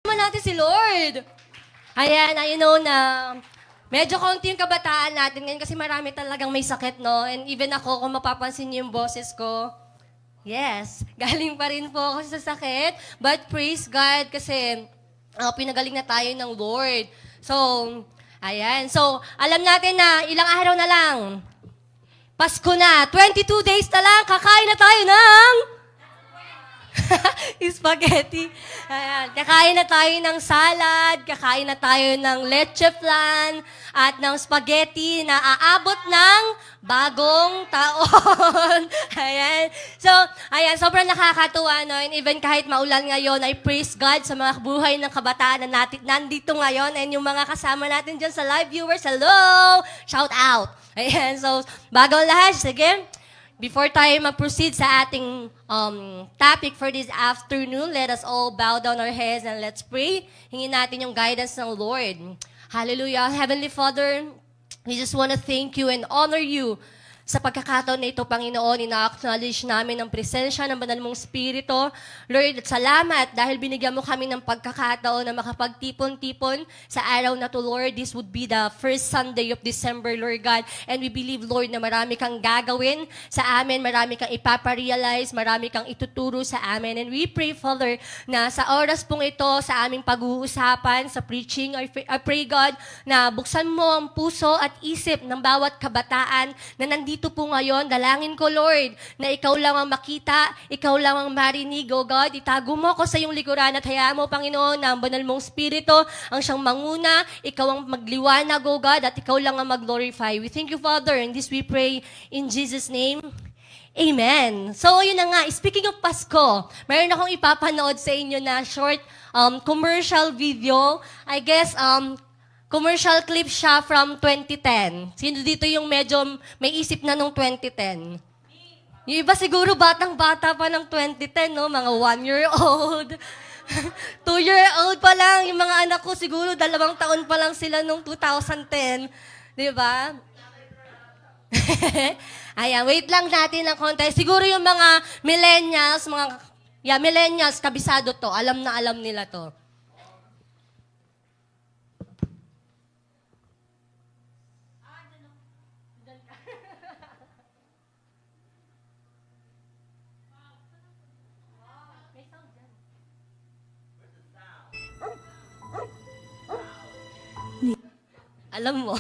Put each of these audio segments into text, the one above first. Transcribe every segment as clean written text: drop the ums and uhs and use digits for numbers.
naman natin si Lord. Ayan, I know na medyo konti yung kabataan natin ngayon kasi marami talagang may sakit, no? And even ako, kung mapapansin niyo yung boses ko, yes, galing pa rin po ako sa sakit. But praise God kasi pinagaling na tayo ng Lord. So, ayan. So, alam natin na ilang araw na lang. Pasko na. 22 days na lang. Kakain na tayo ng spaghetti. Ayan. Kakain na tayo ng salad, kakain na tayo ng leche flan, at ng spaghetti na aabot ng bagong taon. Ayan. So, ayan, sobrang nakakatuwa, no? And even kahit maulan ngayon, I praise God sa mga buhay ng kabataan na natin nandito ngayon and yung mga kasama natin dyan sa live viewers. Hello! Shout out! Ayan, so, bago ang lahat, sige, before tayo mag-proceed sa ating topic for this afternoon, let us all bow down our heads and let's pray. Hingin natin yung guidance ng Lord. Hallelujah. Heavenly Father, we just want to thank you and honor you sa pagkakataon na ito, Panginoon. Ina-acknowledge namin ang presensya ng banal mong Espiritu. Lord, salamat dahil binigyan mo kami ng pagkakataon na makapagtipon-tipon sa araw na to, Lord. This would be the first Sunday of December, Lord God. And we believe, Lord, na marami kang gagawin sa amin, marami kang ipaparealize, marami kang ituturo sa amin. And we pray, Father, na sa oras pong ito, sa aming pag-uusapan, sa preaching, I pray, God, na buksan mo ang puso at isip ng bawat kabataan na nandito po ngayon. Dalangin ko, Lord, na ikaw lang ang makita, ikaw lang ang marinig, O God. Itago mo ko sa iyong likuran at hayaan mo, Panginoon, na ang banal mong Espiritu ang siyang manguna, ikaw ang magliwanag, O God, at ikaw lang ang mag-glorify. We thank you, Father, and this we pray in Jesus' name. Amen. So, yun na nga. Speaking of Pasko, mayroon akong ipapanood sa inyo na short commercial video. I guess, commercial clip siya from 2010. Sino dito yung medyo may isip na nung 2010? Yung iba siguro batang-bata pa ng 2010, no? Mga 1-year-old. 2-year-old pa lang. Yung mga anak ko siguro 2 taon pa lang sila nung 2010. Di ba? Ayan, wait lang natin ng konti. Siguro yung mga millennials, kabisado to. Alam na alam nila to. Alam mo.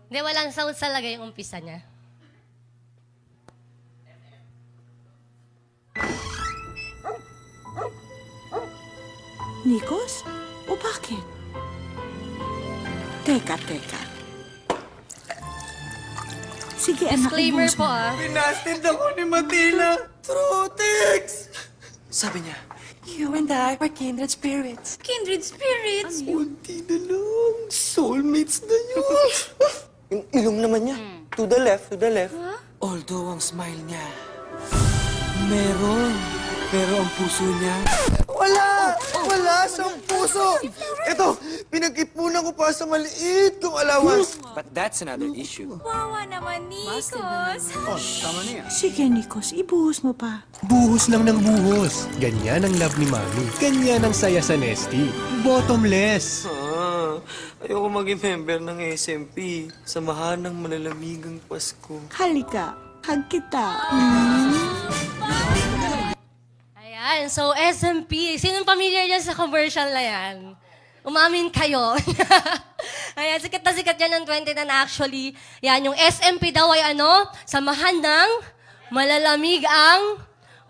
Hindi, walang sound talaga yung umpisa niya. Nikos? O bakit? Teka. Sige, anak, Disclaimer ubus po, mo. Pinasted ako ni Matina. Trotix! Sabi niya, you and I are kindred spirits. Kindred spirits? Unti na lang. Soulmates na yun. Yung ilong naman niya. To the left, to the left. Although ang smile niya, meron. Pero ang puso niya, wala! Wala siyang puso! Ito, pinag-ipunan ko pa sa maliit kong allowance. But that's another issue. Wawa naman, Nikos. Sige, Nikos, ibuhos mo pa. Buhos lang ng buhos. Ganyan ang love ni Mami. Ganyan ang saya sa Nesty. Bottomless. Ayoko maging member ng SMP. Samahan ng Malalamigang Pasko. Halika, hug kita. Ayan, so SMP. Sinong familiar dyan sa commercial na yan? Umamin kayo. Ayan, sikat na sikat yan ng 2010 actually. Yan, yung SMP daw ay samahan ng malalamig ang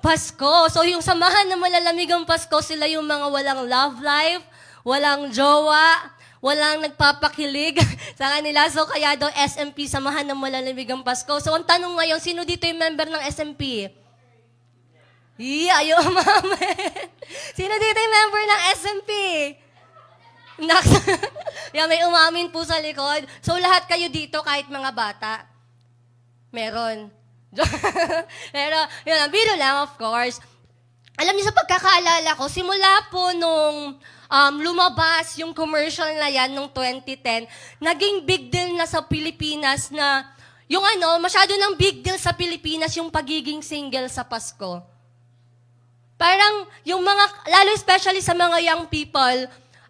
Pasko. So yung samahan ng malalamig ang Pasko, sila yung mga walang love life, walang jowa, walang nagpapakilig sa kanila. So kaya daw SMP, samahan ng malalamig ang Pasko. So ang tanong ngayon, sino dito yung member ng SMP? Ayaw umamin. Sino dito yung member ng SMP? Yan, may umamin po sa likod. So, lahat kayo dito, kahit mga bata, meron. Pero, yun lang, biro lang, of course. Alam niyo, sa pagkakaalala ko, simula po nung lumabas yung commercial na yan nung 2010, naging big deal na sa Pilipinas na, yung masyado ng big deal sa Pilipinas yung pagiging single sa Pasko. Parang yung mga, lalo especially sa mga young people,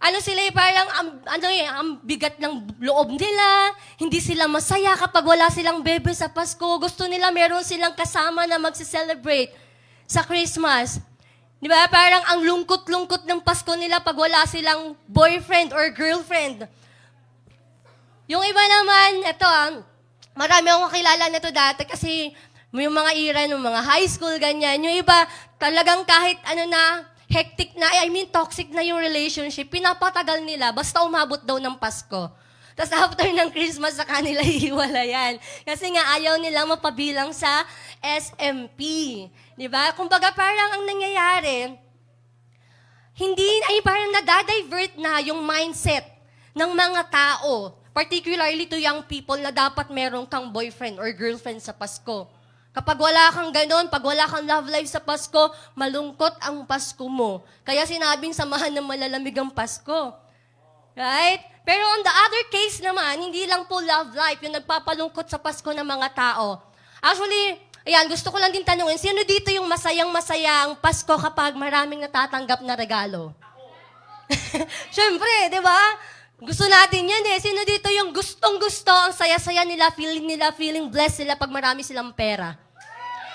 ano sila parang, ang bigat ng loob nila, hindi sila masaya kapag wala silang bebe sa Pasko. Gusto nila meron silang kasama na magse-celebrate sa Christmas. Di ba? Parang ang lungkot-lungkot ng Pasko nila pag wala silang boyfriend or girlfriend. Yung iba naman, ito marami akong kakilala nito dati kasi yung mga era ng mga high school, ganyan. Yung iba, talagang kahit hectic na, toxic na yung relationship, pinapatagal nila, basta umabot daw ng Pasko. Tapos after ng Christmas, sa kanila hiwalayan. Kasi nga, ayaw nila mapabilang sa SMP. Di ba? Kumbaga, parang ang nangyayari, parang nadadivert na yung mindset ng mga tao, particularly to young people, na dapat meron kang boyfriend or girlfriend sa Pasko. Kapag wala kang ganon, pag wala kang love life sa Pasko, malungkot ang Pasko mo. Kaya sinabing samahan ng malalamig ang Pasko. Right? Pero on the other case naman, hindi lang po love life yung nagpapalungkot sa Pasko ng mga tao. Actually, ayan, gusto ko lang din tanungin, sino dito yung masayang-masaya ang Pasko kapag maraming natatanggap na regalo? Siyempre, di ba? Gusto natin yan eh. Sino dito yung gustong-gusto, ang saya-saya nila, feeling blessed sila pag marami silang pera?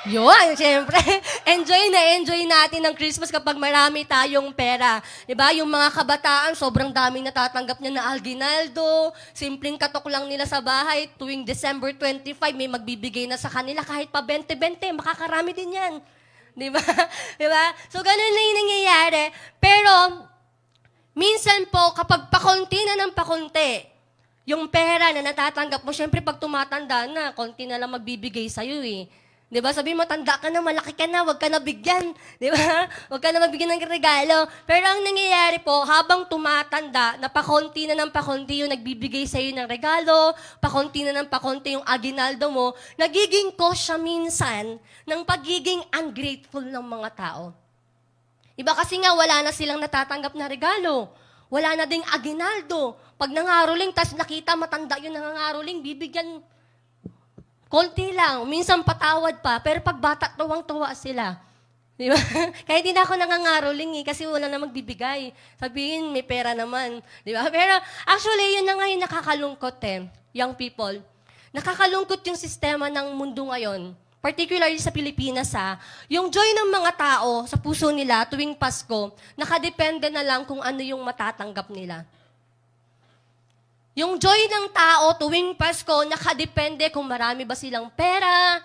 Yun, siyempre. Enjoy natin ang Christmas kapag marami tayong pera. Diba? Yung mga kabataan, sobrang daming natatanggap niya na alginaldo. Simpleng katok lang nila sa bahay. Tuwing December 25, may magbibigay na sa kanila. Kahit pa 20-20, makakarami din yan. Diba? Diba? So, ganun na yung nangyayari. Pero, minsan po, kapag pakunti na ng pakunti, yung pera na natatanggap mo, syempre pag tumatanda na, konti na lang magbibigay sa'yo eh. Di ba? Sabi mo, tanda ka na, malaki ka na, wag ka na bigyan. Di ba? Wag ka na mabigyan ng regalo. Pero ang nangyayari po, habang tumatanda, na pakunti na ng pakunti yung nagbibigay sa'yo ng regalo, pakunti na ng pakunti yung aginaldo mo, nagiging cause siya minsan ng pagiging ungrateful ng mga tao. Iba kasi nga, wala na silang natatanggap na regalo. Wala na ding aginaldo. Pag nangaroling, tas nakita matanda yung nangangaroling, bibigyan konti lang. Minsan patawad pa. Pero pag bata, tuwang-tuwa sila. Di ba? Kaya di na ako nangangaroling kasi wala na magbibigay. Sabihin, may pera naman. Di ba? Pero actually, yun na nga yung nakakalungkot young people. Nakakalungkot yung sistema ng mundo ngayon. Particularly sa Pilipinas, yung joy ng mga tao sa puso nila tuwing Pasko, nakadepende na lang kung ano yung matatanggap nila. Yung joy ng tao tuwing Pasko, nakadepende kung marami ba silang pera,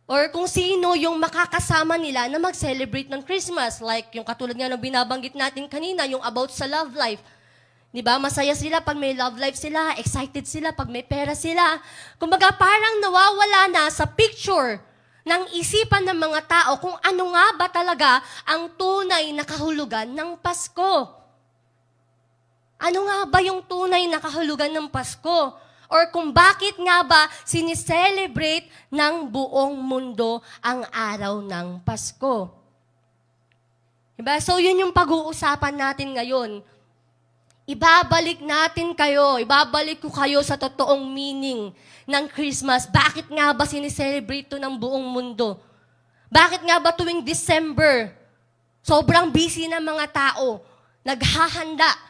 or kung sino yung makakasama nila na mag-celebrate ng Christmas. Like yung katulad nga ng binabanggit natin kanina, yung about sa love life. Diba? Masaya sila pag may love life sila, excited sila pag may pera sila. Kumbaga parang nawawala na sa picture ng isipan ng mga tao kung ano nga ba talaga ang tunay na kahulugan ng Pasko. Ano nga ba yung tunay na kahulugan ng Pasko? Or kung bakit nga ba sinicelebrate ng buong mundo ang araw ng Pasko? Diba? So yun yung pag-uusapan natin ngayon. Ibabalik natin kayo, ibabalik ko kayo sa totoong meaning ng Christmas. Bakit nga ba sinicelebrate to ng buong mundo? Bakit nga ba tuwing December, sobrang busy ng mga tao, naghahanda,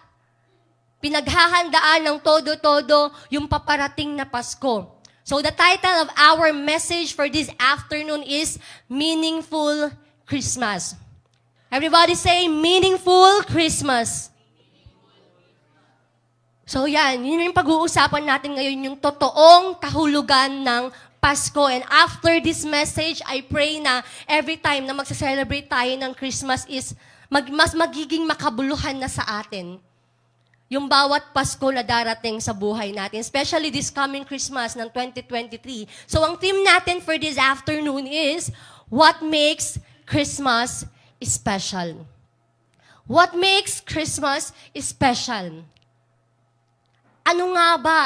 pinaghahandaan ng todo-todo yung paparating na Pasko. So the title of our message for this afternoon is Meaningful Christmas. Everybody say, Meaningful Christmas. So yan, yun yung pag-uusapan natin ngayon, yung totoong kahulugan ng Pasko. And after this message, I pray na every time na magsa-celebrate tayo ng Christmas is mas magiging makabuluhan na sa atin yung bawat Pasko na darating sa buhay natin, especially this coming Christmas ng 2023. So ang theme natin for this afternoon is, What Makes Christmas Special? What makes Christmas special? Ano nga ba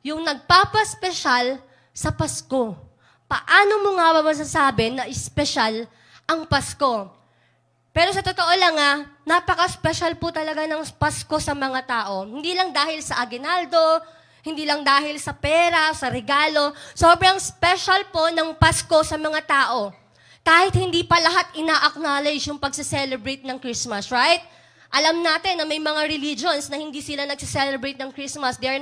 yung nagpapaspesyal sa Pasko? Paano mo nga ba masasabi na special ang Pasko? Pero sa totoo lang napaka-special po talaga ng Pasko sa mga tao. Hindi lang dahil sa aginaldo, hindi lang dahil sa pera, sa regalo. Sobrang special po ng Pasko sa mga tao. Kahit hindi pa lahat ina-acknowledge yung pagse-celebrate ng Christmas, right? Alam natin na may mga religions na hindi sila nagse-celebrate ng Christmas. They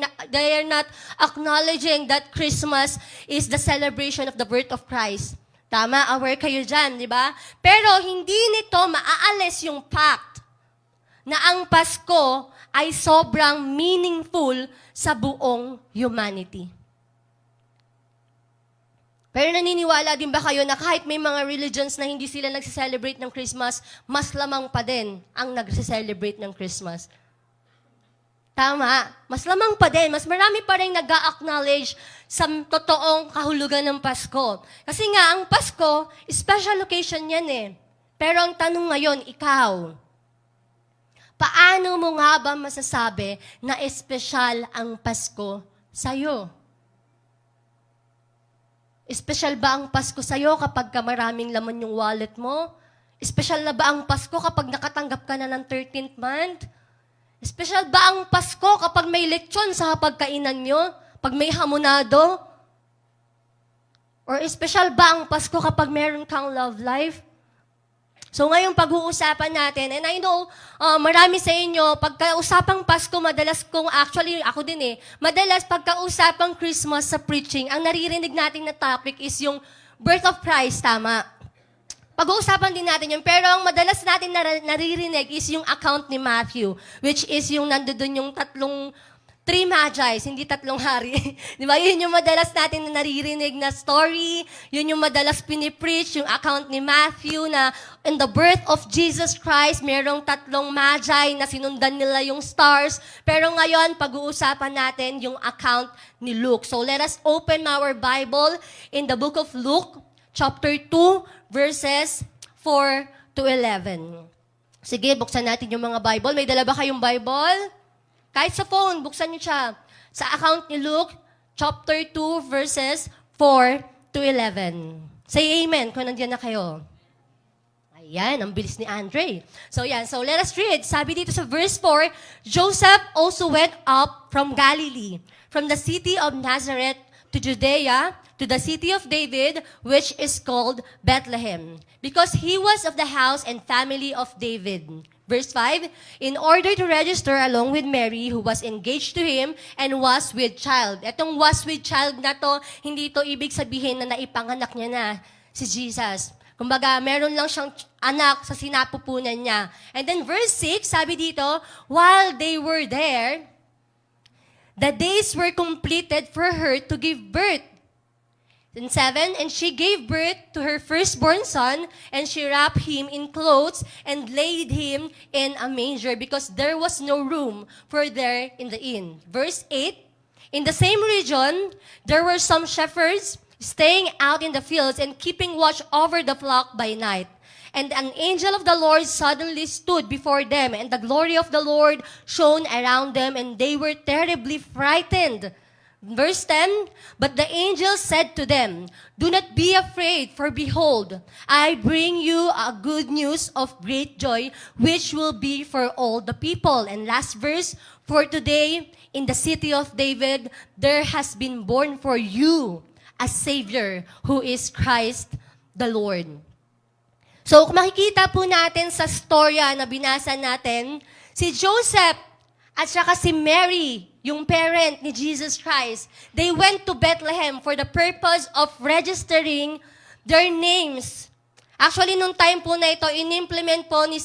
are not acknowledging that Christmas is the celebration of the birth of Christ. Tama? Aware kayo dyan, di ba? Pero hindi nito maaalis yung fact na ang Pasko ay sobrang meaningful sa buong humanity. Pero naniniwala din ba kayo na kahit may mga religions na hindi sila nagse-celebrate ng Christmas, mas lamang pa din ang nagse-celebrate ng Christmas? Tama. Mas lamang pa din. Mas marami pa rin nag-acknowledge sa totoong kahulugan ng Pasko. Kasi nga, ang Pasko, special occasion yan eh. Pero ang tanong ngayon, ikaw, paano mo nga ba masasabi na espesyal ang Pasko sa'yo? Espesyal ba ang Pasko sa'yo kapag maraming laman yung wallet mo? Espesyal na ba ang Pasko kapag nakatanggap ka na ng 13th month? Espesyal ba ang Pasko kapag may lechon sa pagkainan nyo? Pag may hamonado? Or espesyal ba ang Pasko kapag meron kang love life? So ngayong pag-uusapan natin, and I know, marami sa inyo, pagka-usapang Pasko, madalas kong, actually, ako din madalas pagka-usapang Christmas sa preaching, ang naririnig natin na topic is yung birth of Christ, tama? Pag-uusapan din natin yun, pero ang madalas natin naririnig is yung account ni Matthew, which is yung nandoon yung three Magi's, hindi tatlong hari. Di ba? Yun yung madalas natin na naririnig na story. Yun yung madalas pinipreach, yung account ni Matthew na in the birth of Jesus Christ, merong tatlong Magi na sinundan nila yung stars. Pero ngayon, pag-uusapan natin yung account ni Luke. So let us open our Bible in the book of Luke, chapter 2, verses 4 to 11. Sige, buksan natin yung mga Bible. May dala ba kayong Bible? Kahit sa phone, buksan niyo siya. Sa account ni Luke, chapter 2, verses 4 to 11. Say amen kung nandiyan na kayo. Ayan, ang bilis ni Andre. So let us read. Sabi dito sa verse 4, Joseph also went up from Galilee, from the city of Nazareth to Judea, to the city of David, which is called Bethlehem, because he was of the house and family of David. Verse 5, in order to register along with Mary, who was engaged to him and was with child. Etong was with child na to, hindi to ibig sabihin na naipanganak niya na si Jesus. Kumbaga, meron lang siyang anak sa sinapupunan niya. And then verse 6, sabi dito, while they were there, the days were completed for her to give birth. And 7, and she gave birth to her firstborn son, and she wrapped him in clothes and laid him in a manger because there was no room for there in the inn. Verse 8, in the same region, there were some shepherds staying out in the fields and keeping watch over the flock by night. And an angel of the Lord suddenly stood before them, and the glory of the Lord shone around them, and they were terribly frightened. Verse 10, but the angel said to them, do not be afraid, for behold, I bring you a good news of great joy, which will be for all the people. And last verse, for today, in the city of David, there has been born for you a Savior, who is Christ the Lord. So, kung makikita po natin sa storya na binasa natin, si Joseph at saka si Mary, yung parent ni Jesus Christ, they went to Bethlehem for the purpose of registering their names. Actually, nung time po na ito, in-implement po ni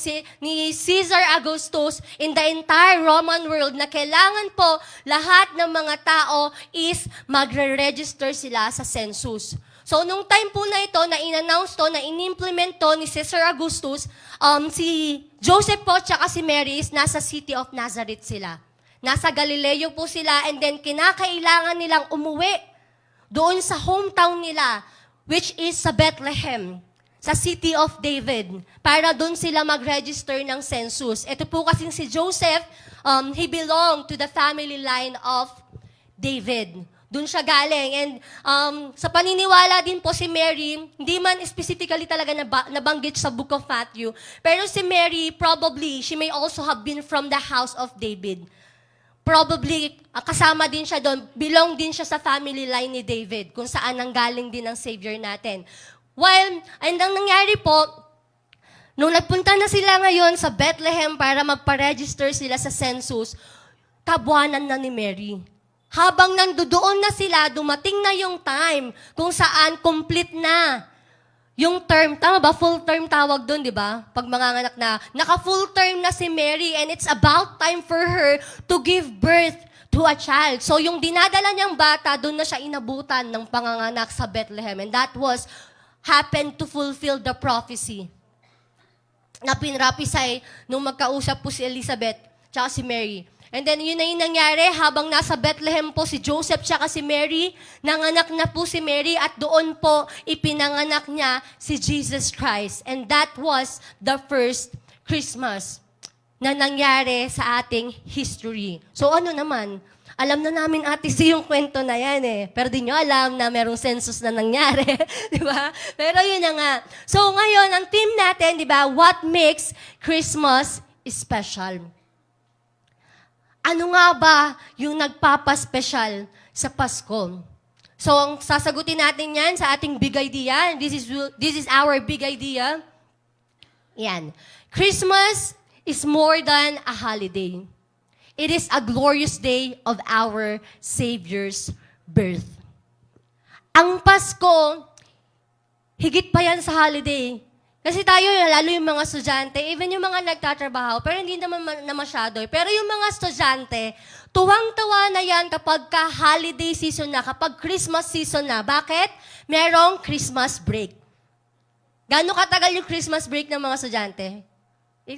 Caesar Augustus in the entire Roman world na kailangan po lahat ng mga tao is magre-register sila sa census. So, nung time po na ito, na in-announce to, na in-implement to ni Caesar Augustus, si Joseph po tsaka si Mary is nasa city of Nazareth sila. Nasa Galileo po sila, and then kinakailangan nilang umuwi doon sa hometown nila, which is sa Bethlehem, sa city of David, para doon sila mag-register ng census. Ito po kasing si Joseph, he belonged to the family line of David. Doon siya galing. And sa paniniwala din po si Mary, hindi man specifically talaga nabanggit sa book of Matthew, pero si Mary, probably, she may also have been from the house of David. Probably, kasama din siya doon, belong din siya sa family line ni David, kung saan nanggaling din ang Savior natin. While, ang nangyari po, nung nagpunta na sila ngayon sa Bethlehem para magpa-register sila sa census, tabuanan na ni Mary. Habang nandoon na sila, dumating na yung time kung saan complete na yung term. Tama ba? Full term tawag doon, di ba? Pag manganganak na. Naka-full term na si Mary and it's about time for her to give birth to a child. So yung dinadala niyang bata, doon na siya inabutan ng panganganak sa Bethlehem. And that was happened to fulfill the prophecy na pinrapisay nung magkausap po si Elizabeth tsaka si Mary. And then yun na yung nangyari habang nasa Bethlehem po si Joseph tsaka si Mary, nanganak na po si Mary at doon po ipinanganak niya si Jesus Christ. And that was the first Christmas na nangyari sa ating history. So ano naman, alam na namin ate si yung kwento na yan eh. Pero di nyo alam na merong census na nangyari. Di ba? Pero yun na nga. So ngayon, ang theme natin, di ba, what makes Christmas special? Ano nga ba yung nagpapaspesyal sa Pasko? So, ang sasagutin natin yan sa ating big idea. This is our big idea. Yan. Christmas is more than a holiday. It is a glorious day of our Savior's birth. Ang Pasko, higit pa yan sa holiday. Kasi tayo, lalo yung mga estudyante, even yung mga nagtatrabaho, pero hindi naman na masyado. Pero yung mga estudyante, tuwang-tuwa na yan kapag holiday season na, kapag Christmas season na. Bakit? Merong Christmas break. Gano'ng katagal yung Christmas break ng mga estudyante?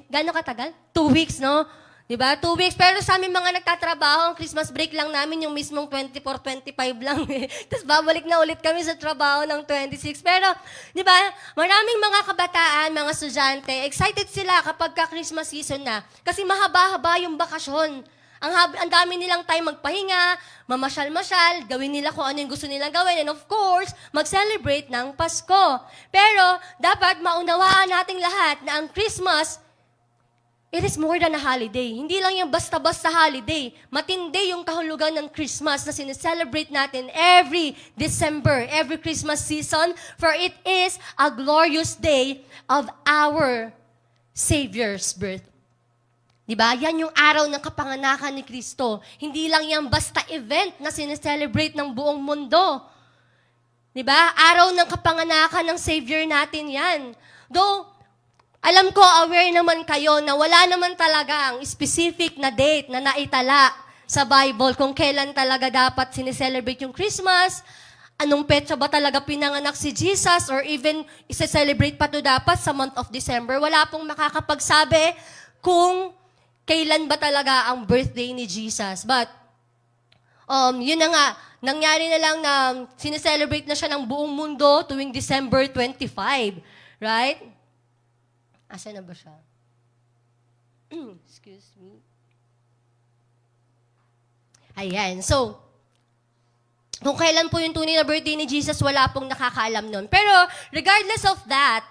Gano'ng katagal? 2 weeks, no? Diba? 2 weeks. Pero sa aming mga nagtatrabaho, ang Christmas break lang namin yung mismong 24, 25 lang. Tapos babalik na ulit kami sa trabaho ng 26. Pero, di ba, maraming mga kabataan, mga estudyante, excited sila kapag ka-Christmas season na. Kasi mahaba-haba yung bakasyon. Ang dami nilang time magpahinga, mamasyal-masyal, gawin nila kung ano yung gusto nilang gawin. And of course, mag-celebrate ng Pasko. Pero, dapat maunawaan nating lahat na ang Christmas, it is more than a holiday. Hindi lang yung basta-basta holiday. Matindi yung kahulugan ng Christmas na sineselebrate natin every December, every Christmas season, for it is a glorious day of our Savior's birth. Diba? Yan yung araw ng kapanganakan ni Kristo. Hindi lang yan basta event na sineselebrate ng buong mundo. Diba? Araw ng kapanganakan ng Savior natin yan. Though, alam ko, aware naman kayo na wala naman talaga ang specific na date na naitala sa Bible kung kailan talaga dapat sineselebrate yung Christmas, anong petsa ba talaga pinanganak si Jesus, or even isa-celebrate pa to dapat sa month of December. Wala pong makakapagsabi kung kailan ba talaga ang birthday ni Jesus. But, yun na nga, nangyari na lang na sineselebrate na siya ng buong mundo tuwing December 25. Right? Asa na ba siya? Excuse me. Ayan. So, kung kailan po yung tunay na birthday ni Jesus, wala pong nakakaalam nun. Pero, regardless of that,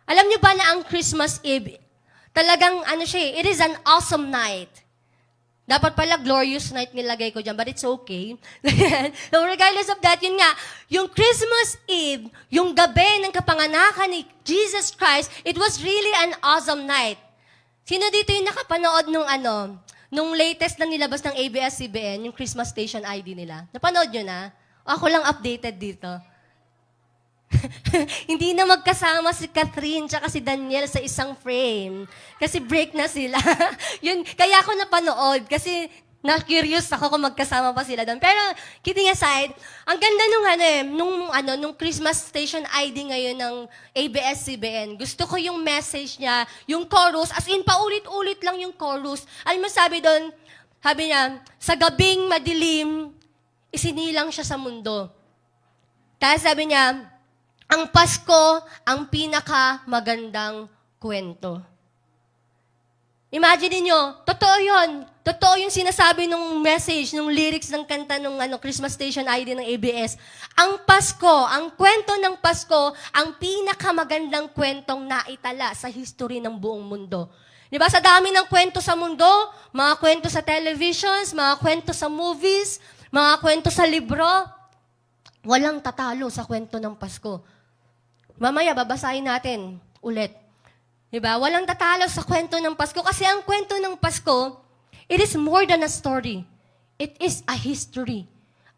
alam niyo ba na ang Christmas Eve, talagang, it is an awesome night. Dapat pala glorious night nilagay ko dyan, but it's okay. So regardless of that, yun nga, yung Christmas Eve, yung gabi ng kapanganakan ni Jesus Christ, it was really an awesome night. Sino dito yung nakapanood nung latest na nilabas ng ABS-CBN, yung Christmas Station ID nila? Napanood nyo na? O ako lang updated dito. Hindi na magkasama si Catherine tsaka si Daniel sa isang frame. Kasi break na sila. Yun, kaya ako napanood kasi na-curious ako kung magkasama pa sila doon. Pero, kidding aside, ang ganda nung Christmas Station ID ngayon ng ABS-CBN. Gusto ko yung message niya, yung chorus, as in paulit-ulit lang yung chorus. Alam mo sabi doon, sabi niya, sa gabing madilim, isinilang siya sa mundo. Tapos sabi niya, ang Pasko, ang pinakamagandang kwento. Imagine niyo, totoo yun. Totoo yung sinasabi nung message, nung lyrics ng kanta nung Christmas Station ID ng ABS. Ang Pasko, ang kwento ng Pasko, ang pinakamagandang kwentong naitala sa history ng buong mundo. Di ba? Sa dami ng kwento sa mundo, mga kwento sa televisions, mga kwento sa movies, mga kwento sa libro, Walang tatalo sa kwento ng Pasko. Mamaya, babasahin natin ulit. Diba? Walang tatalo sa kwento ng Pasko kasi ang kwento ng Pasko, it is more than a story. It is a history.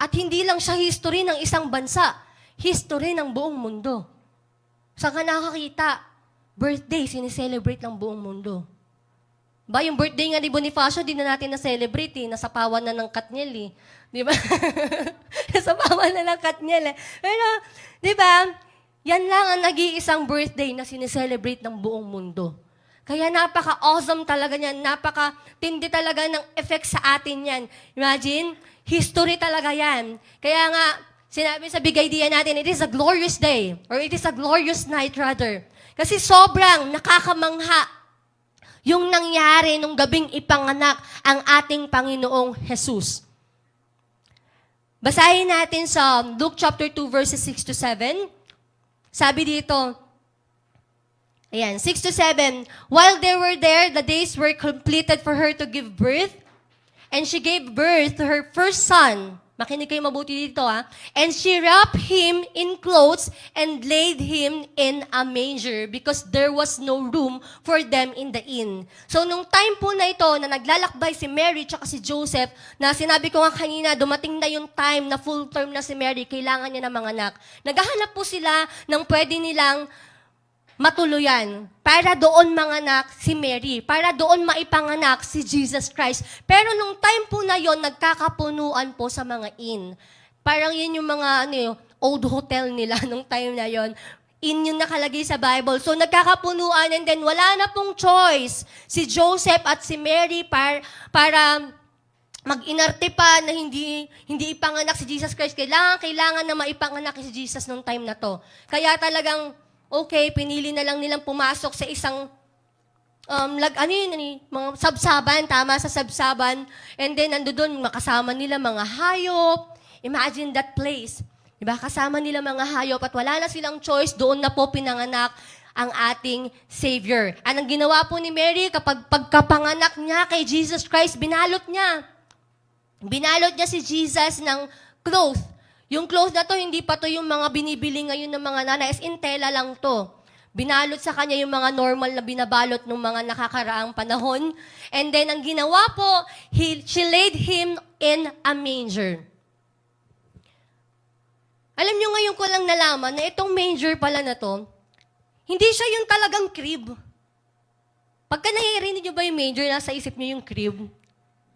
At hindi lang siya history ng isang bansa, history ng buong mundo. Saan ka nakakita? Birthday, sineselebrate ng buong mundo. Ba, yung birthday nga ni Bonifacio, di na natin na-celebrate eh. Nasapawan na ng Katniel eh. Di ba? Nasapawan na ng Katniel eh. Pero, di ba, yan lang ang nag-iisang birthday na sineselebrate ng buong mundo. Kaya napaka-awesome talaga niyan. Napaka-tindi talaga ng effect sa atin yan. Imagine, history talaga yan. Kaya nga, sinabi sa big idea natin, it is a glorious day. Or it is a glorious night rather. Kasi sobrang nakakamangha yung nangyari nung gabing ipanganak ang ating Panginoong Jesus. Basahin natin sa Luke chapter 2 verses 6 to 7. Sabi dito, ayan, 6 to 7, while they were there, the days were completed for her to give birth, and she gave birth to her first son. Makinig kayo mabuti dito, ha? And she wrapped him in clothes and laid him in a manger because there was no room for them in the inn. So, nung time po na ito, na naglalakbay si Mary tsaka si Joseph, na sinabi ko nga kanina, dumating na yung time na full term na si Mary, kailangan niya ng mga anak. Naghahanap po sila ng pwede nilang matuluyan para doon manganak si Mary, para doon maipanganak si Jesus Christ. Pero nung time po na yon, nagkakapunuan po sa mga inn. Parang yun yung mga old hotel nila nung time na yon. Inn yung nakalagay sa Bible. So nagkakapunuan and then wala na pong choice si Joseph at si Mary para mag-inarte pa na hindi ipanganak si Jesus Christ. Kailangan na maipanganak si Jesus nung time na to. Kaya talagang okay, pinili na lang nilang pumasok sa isang mga sabsaban, tama, sa sabsaban. And then, doon, makasama nila mga hayop. Imagine that place. Diba? Kasama nila mga hayop at wala na silang choice, doon na po pinanganak ang ating Savior. Anong ginawa po ni Mary kapag pagkapanganak niya kay Jesus Christ, binalot niya. Binalot niya si Jesus ng cloth. Yung clothes na to, hindi pa to yung mga binibili ngayon ng mga nanay. As in, tela lang to. Binalot sa kanya yung mga normal na binabalot ng mga nakakaraang panahon. And then, ang ginawa po, she laid him in a manger. Alam nyo, ngayon ko lang nalaman na itong manger pala na to, hindi siya yung talagang crib. Pagka nahirinig nyo ba yung manger, nasa isip nyo yung crib?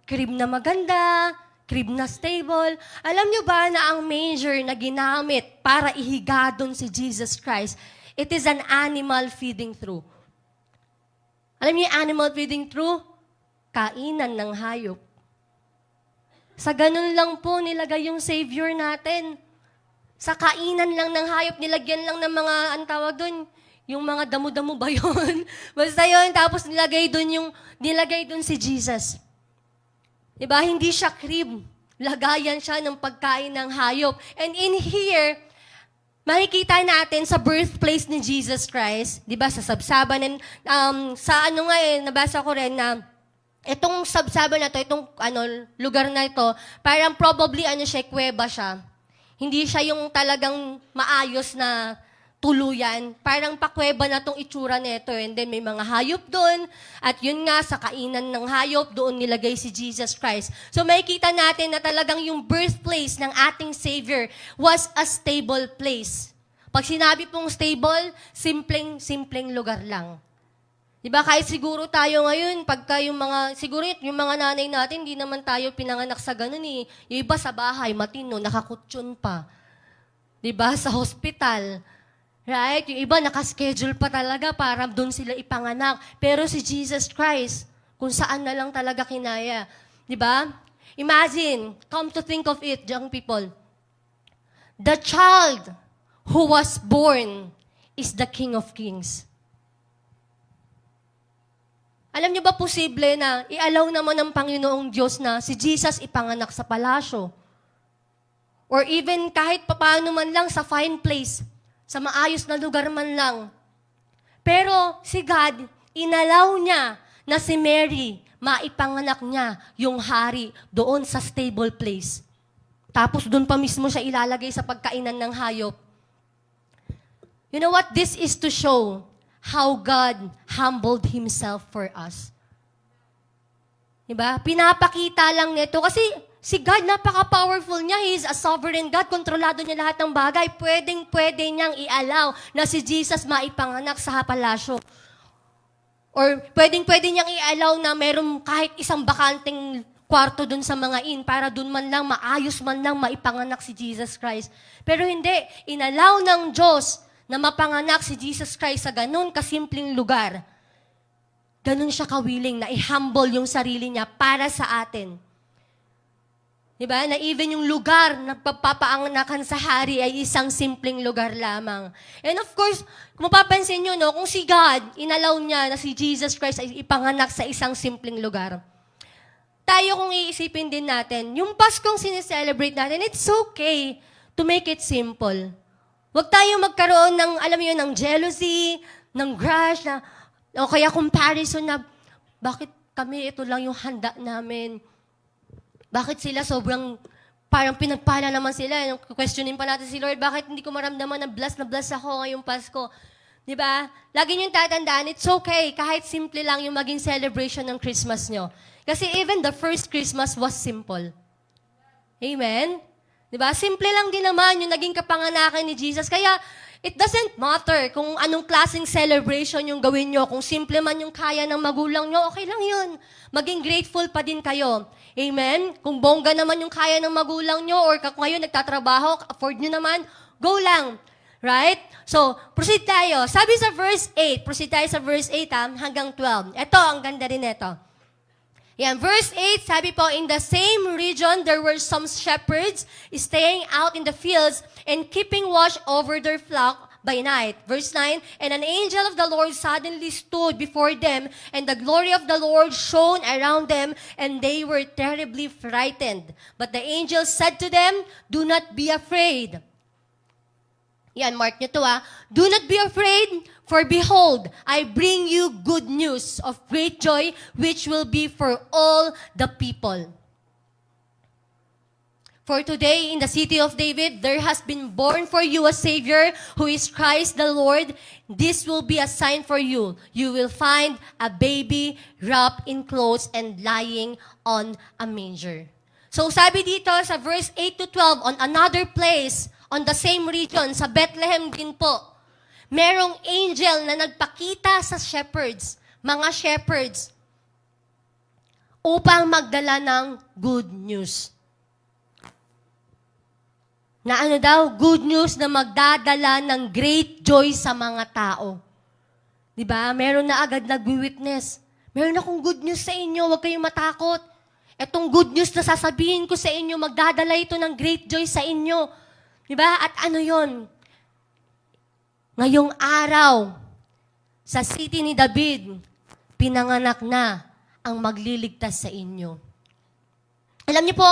Crib na maganda, crib na stable. Alam nyo ba na ang manger na ginamit para ihiga doon si Jesus Christ, it is an animal feeding trough. Alam niyo yung animal feeding trough? Kainan ng hayop. Sa ganun lang po nilagay yung Savior natin. Sa kainan lang ng hayop, nilagyan lang ng mga, ang tawag doon, yung mga damo-damo ba yun? Basta yun, tapos nilagay doon si Jesus. Diba? Hindi siya crib. Lagayan siya ng pagkain ng hayop. And in here, makikita natin sa birthplace ni Jesus Christ, diba? Sa sabsaban, and, nabasa ko rin na itong sabsaban na to, itong lugar na ito, parang probably siya, kuweba siya. Hindi siya yung talagang maayos na tuluyan. Parang pakweba na tong itsura nito. And then may mga hayop doon. At yun nga, sa kainan ng hayop, doon nilagay si Jesus Christ. So makikita natin na talagang yung birthplace ng ating Savior was a stable place. Pag sinabi pong stable, simpleng lugar lang. Diba? Kahit siguro tayo ngayon, pagka yung mga nanay natin, hindi naman tayo pinanganak sa ganun eh. Yung iba sa bahay, matino, nakakutsyon pa. Diba? Sa hospital. Right? Yung iba nakaschedule pa talaga para doon sila ipanganak. Pero si Jesus Christ, kung saan na lang talaga kinaya. Diba? Imagine, come to think of it, young people. The child who was born is the King of Kings. Alam niyo ba posible na i-allow naman ng Panginoong Diyos na si Jesus ipanganak sa palasyo? Or even kahit papaano man lang sa fine place, sa maayos na lugar man lang. Pero si God, inalaw niya na si Mary, maipanganak niya yung hari doon sa stable place. Tapos doon pa mismo siya ilalagay sa pagkainan ng hayop. You know what? This is to show how God humbled Himself for us. Diba? Pinapakita lang nito. Kasi si God, napaka-powerful niya. He is a sovereign God. Kontrolado niya lahat ng bagay. Pwedeng-pwede niyang i-allow na si Jesus maipanganak sa palasyo. Or pwedeng-pwede niyang i-allow na meron kahit isang bakanting kwarto dun sa mga inn para dun man lang, maayos man lang maipanganak si Jesus Christ. Pero hindi. Inallow ng Diyos na mapanganak si Jesus Christ sa ganun kasimpleng lugar. Ganun siya kawiling na i-humble yung sarili niya para sa atin. Diba? Na even yung lugar na papaanganakan sa hari ay isang simpleng lugar lamang. And of course, kung mapapansin nyo, no, kung si God, inalaw niya na si Jesus Christ ay ipanganak sa isang simpleng lugar. Tayo kung iisipin din natin, yung Paskong sineselebrate natin, it's okay to make it simple. Huwag tayo magkaroon ng, alam mo yun, ng jealousy, ng grudge, na, o kaya comparison na, bakit kami ito lang yung handa namin? Bakit sila sobrang, parang pinagpala naman sila? Questionin pa natin si Lord, bakit hindi ko maramdaman na bless ako ngayong Pasko? Diba? Lagi niyong tatandaan, it's okay, kahit simple lang yung maging celebration ng Christmas nyo. Kasi even the first Christmas was simple. Amen? Diba? Simple lang din naman yung naging kapanganakan ni Jesus. Kaya, it doesn't matter kung anong klaseng celebration yung gawin nyo. Kung simple man yung kaya ng magulang nyo, okay lang yun. Maging grateful pa din kayo. Amen? Kung bongga naman yung kaya ng magulang nyo or kung kayo nagtatrabaho, afford nyo naman, go lang. Right? So, proceed tayo. Sabi sa verse 8, proceed tayo sa verse 8 hanggang 12. Ito, ang ganda rin ito. Yan, verse 8, sabi po, in the same region, there were some shepherds staying out in the fields and keeping watch over their flock by night. Verse 9, and an angel of the Lord suddenly stood before them, and the glory of the Lord shone around them, and they were terribly frightened. But the angel said to them, do not be afraid. Yan, mark nyo to do not be afraid, for behold, I bring you good news of great joy, which will be for all the people. For today, in the city of David, there has been born for you a Savior, who is Christ the Lord. This will be a sign for you. You will find a baby wrapped in clothes and lying on a manger. So sabi dito sa verse 8 to 12, on another place, on the same region, sa Bethlehem din po, merong angel na nagpakita sa shepherds, mga shepherds, upang magdala ng good news. Na ano daw? Good news na magdadala ng great joy sa mga tao. Diba? Meron na agad nag-witness. Meron akong good news sa inyo, huwag kayong matakot. Etong good news na sasabihin ko sa inyo, magdadala ito ng great joy sa inyo. Diba? At ano yon? Ngayong araw, sa city ni David, pinanganak na ang magliligtas sa inyo. Alam niyo po,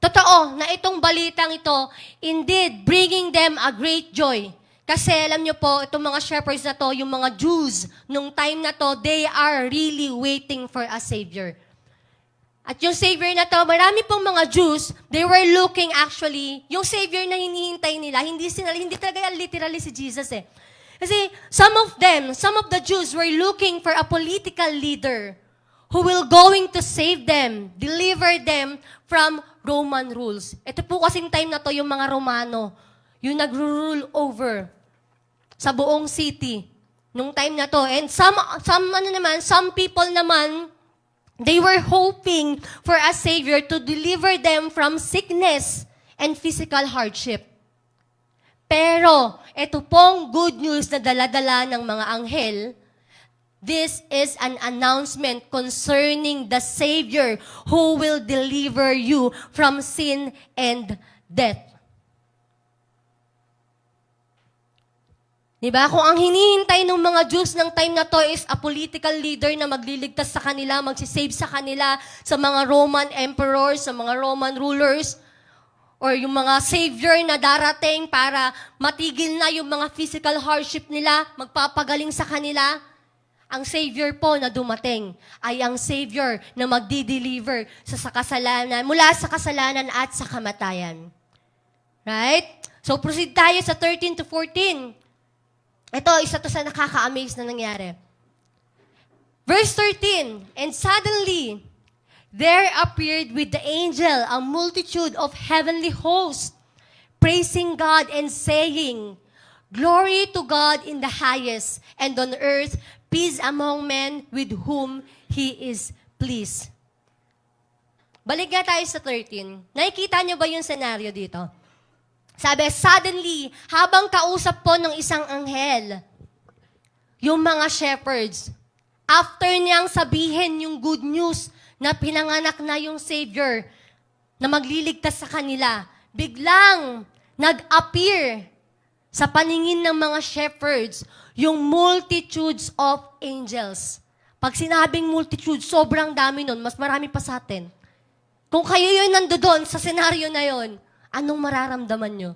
totoo na itong balitang ito, indeed, bringing them a great joy. Kasi alam niyo po, itong mga shepherds na to, yung mga Jews, nung time na to, they are really waiting for a Savior. At yung Savior na to, marami pong mga Jews, they were looking actually, yung Savior na hinihintay nila, hindi talaga literally si Jesus eh. Kasi some of the Jews were looking for a political leader who will going to save them, deliver them from Roman rules. Ito po kasing time na to, yung mga Romano, yung nag-rule over sa buong city nung time na to. And some people naman, they were hoping for a Savior to deliver them from sickness and physical hardship. Pero, ito pong good news na dala-dala ng mga anghel, this is an announcement concerning the Savior who will deliver you from sin and death. Diba? Kung ang hinihintay ng mga Jews ng time na to is a political leader na magliligtas sa kanila, magsisave sa kanila, sa mga Roman emperors, sa mga Roman rulers, or yung mga savior na darating para matigil na yung mga physical hardship nila, magpapagaling sa kanila, ang Savior po na dumating ay ang Savior na magdi-deliver sa kasalanan, mula sa kasalanan at sa kamatayan. Right? So, proceed tayo sa 13 to 14. Ito, isa to sa nakaka-amaze na nangyari. Verse 13, and suddenly, there appeared with the angel a multitude of heavenly hosts, praising God and saying, Glory to God in the highest, and on earth, peace among men with whom He is pleased. Balik nga tayo sa 13. Nakikita niyo ba yung scenario dito? Sabi, suddenly, habang kausap po ng isang anghel, yung mga shepherds, after niyang sabihin yung good news na pinanganak na yung Savior na magliligtas sa kanila, biglang nag-appear sa paningin ng mga shepherds yung multitudes of angels. Pag sinabing multitude, sobrang dami nun, mas marami pa sa atin. Kung kayo yun nandoon sa senaryo na yun, anong mararamdaman nyo?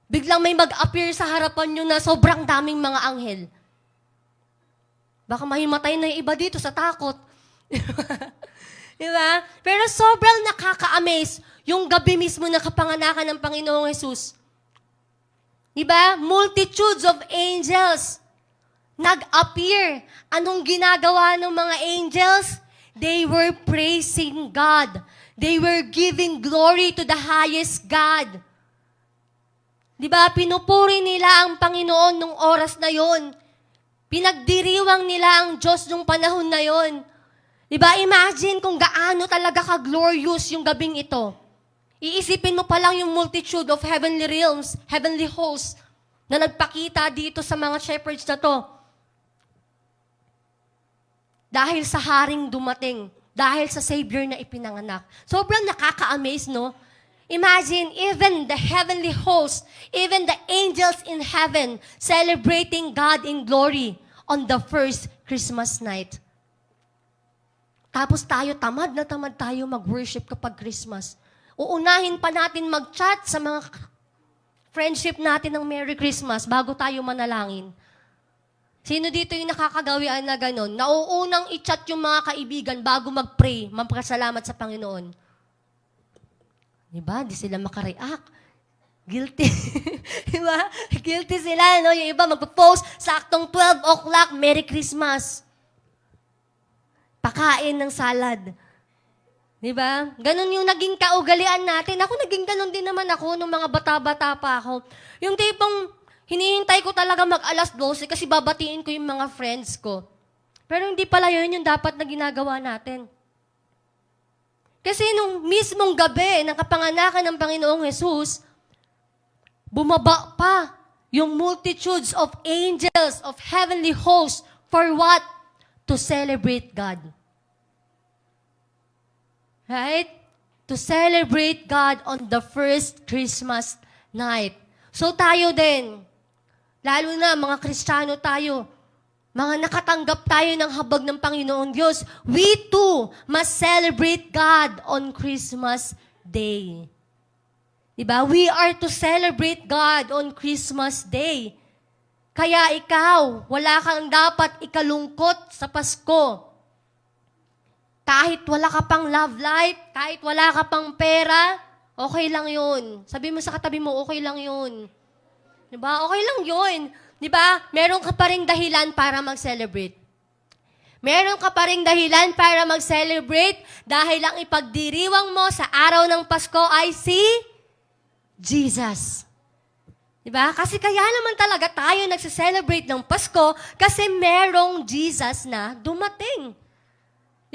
Biglang may mag-appear sa harapan nyo na sobrang daming mga anghel. Baka mahimatay na yung iba dito sa takot. Diba? Pero sobrang nakaka-amaze yung gabi mismo na kapanganakan ng Panginoong Jesus. Diba? Multitudes of angels nag-appear. Anong ginagawa ng mga angels? They were praising God. They were giving glory to the highest God. Diba? Pinupuri nila ang Panginoon nung oras na yon. Pinagdiriwang nila ang Diyos nung panahon na yon. Diba? Imagine kung gaano talaga ka-glorious yung gabing ito. Iisipin mo pa lang yung multitude of heavenly realms, heavenly hosts, na nagpakita dito sa mga shepherds na to. Dahil sa haring dumating, dahil sa Savior na ipinanganak. Sobrang nakaka-amaze, no? Imagine, even the heavenly host, even the angels in heaven, celebrating God in glory on the first Christmas night. Tapos tayo, tamad na tamad tayo mag-worship kapag Christmas. Uunahin pa natin mag-chat sa mga friendship natin ng Merry Christmas bago tayo manalangin. Sino dito yung nakakagawian na gano'n? Nauunang i-chat yung mga kaibigan bago mag-pray, magpasalamat sa Panginoon. Diba? Di sila makareact. Guilty. Diba? Guilty sila, no? Yung iba magpo-post, saktong 12 o'clock, Merry Christmas. Pakain ng salad. Diba? Ganon yung naging kaugalian natin. Ako naging ganon din naman ako nung mga bata-bata pa ako. Yung tipong hinihintay ko talaga mag-alas 12 kasi babatiin ko yung mga friends ko. Pero hindi pala yun yung dapat na ginagawa natin. Kasi nung mismong gabi ng kapanganakan ng Panginoong Jesus, bumaba pa yung multitudes of angels, of heavenly hosts, for what? To celebrate God. Right? To celebrate God on the first Christmas night. So tayo din, lalo na mga Kristiyano tayo, mga nakatanggap tayo ng habag ng Panginoong Diyos, we too must celebrate God on Christmas Day. Diba? We are to celebrate God on Christmas Day. Kaya ikaw, wala kang dapat ikalungkot sa Pasko. Kahit wala ka pang love life, kahit wala ka pang pera, okay lang yun. Sabi mo sa katabi mo, okay lang yun. Diba? Okay lang yun. Diba? Meron ka pa ring dahilan para mag-celebrate. Meron ka pa ring dahilan para mag-celebrate dahil ang ipagdiriwang mo sa araw ng Pasko ay si Jesus. Diba? Kasi kaya naman talaga tayo nagse-celebrate ng Pasko kasi merong Jesus na dumating.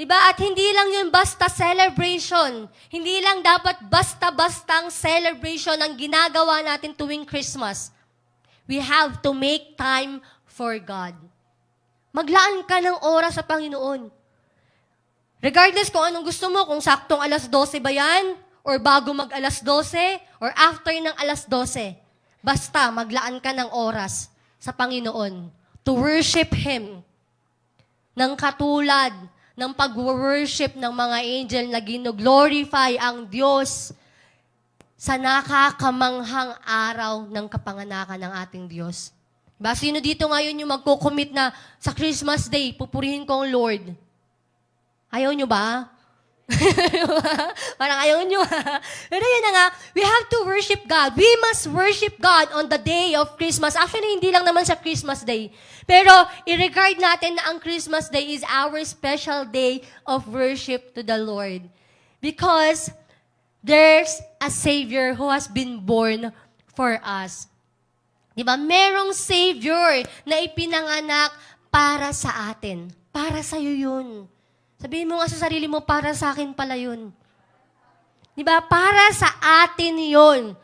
Diba? At hindi lang yun basta celebration. Hindi lang dapat basta-bastang celebration ang ginagawa natin tuwing Christmas. We have to make time for God. Maglaan ka ng oras sa Panginoon. Regardless kung anong gusto mo, kung saktong alas 12 ba yan, or bago mag alas 12, or after ng alas 12. Basta maglaan ka ng oras sa Panginoon to worship Him ng katulad ng pag-worship ng mga angel na gino-glorify ang Diyos sa nakakamanghang araw ng kapanganakan ng ating Diyos. Diba? Sino dito ngayon yung magko-commit na sa Christmas Day, pupurihin ko ang Lord? Ayaw nyo ba? Parang ayaw nyo. Pero yun na nga, we have to worship God. We must worship God on the day of Christmas. Actually, hindi lang naman sa Christmas Day. Pero, i-regard natin na ang Christmas Day is our special day of worship to the Lord. Because there's a Savior who has been born for us. Diba? Merong Savior na ipinanganak para sa atin. Para sa'yo yun. Sabihin mo nga sa sarili mo, para sa akin pala yun. Diba? Para sa atin yun.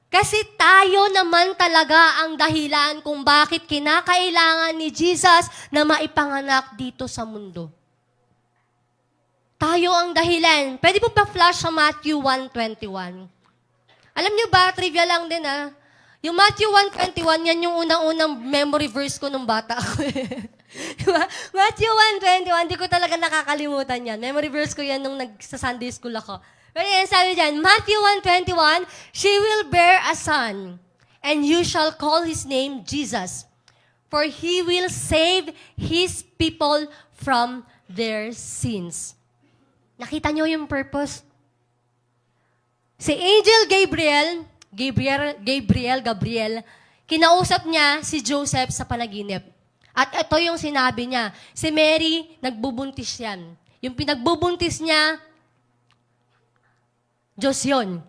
Kasi tayo naman talaga ang dahilan kung bakit kinakailangan ni Jesus na maipanganak dito sa mundo. Tayo ang dahilan. Pwede po pa-flash sa Matthew 1:21. Alam niyo ba, trivia lang din yung Matthew 1:21, yan yung unang-unang memory verse ko nung bata ako. Diba? Matthew 1:21, di ko talaga nakakalimutan yan. Memory verse ko yan nung nagsa-Sunday school ako. Pero yan, sabi dyan, Matthew 1:21, she will bear a son, and you shall call his name Jesus, for he will save his people from their sins. Nakita niyo yung purpose? Si Angel Gabriel, kinausap niya si Joseph sa panaginip. At ito yung sinabi niya. Si Mary, nagbubuntis yan. Yung pinagbubuntis niya, Diyos yun.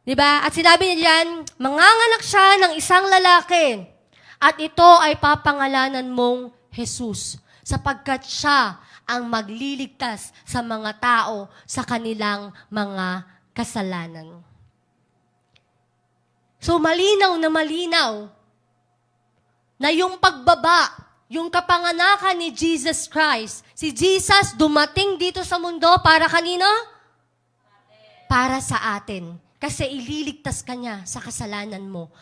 Diba? At sinabi niya diyan, manganganak siya ng isang lalaki. At ito ay papangalanan mong Jesus. Sapagkat siya ang magliligtas sa mga tao sa kanilang mga kasalanan. So malinaw na yung pagbaba, yung kapanganakan ni Jesus Christ. Si Jesus dumating dito sa mundo para kanino? Para sa atin. Kasi ililigtas ka niya sa kasalanan mo.